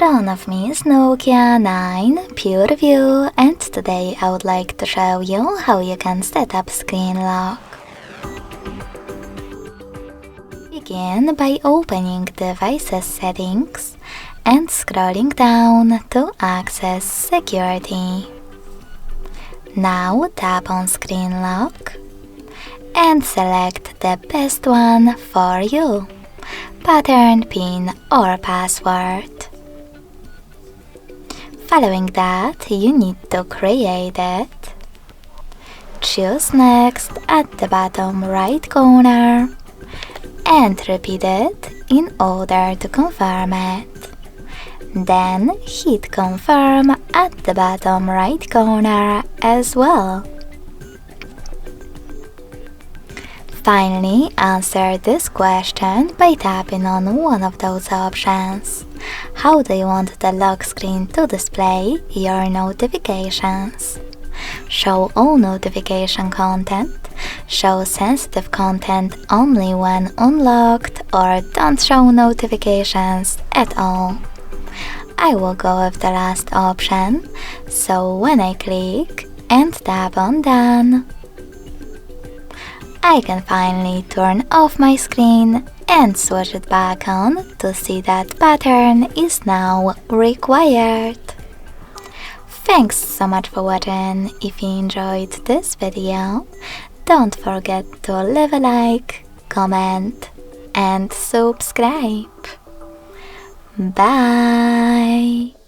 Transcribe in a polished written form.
front of me is Nokia 9 PureView, and today I would like to show you how you can set up screen lock. Begin by opening Devices Settings and scrolling down to access Security. Now tap on Screen Lock and select the best one for you, pattern, PIN or password. Following that, you need to create it. Choose Next at the bottom right corner and repeat it in order to confirm it. Then hit Confirm at the bottom right corner as well. Finally, answer this question by tapping on one of those options. How do you want the lock screen to display your notifications? Show all notification content, show sensitive content only when unlocked, or don't show notifications at all. I will go with the last option, so when I click and tap on Done, I can finally turn off my screen and switch it back on to see that pattern is now required. Thanks so much for watching. If you enjoyed this video, don't forget to leave a like, comment and subscribe. Bye!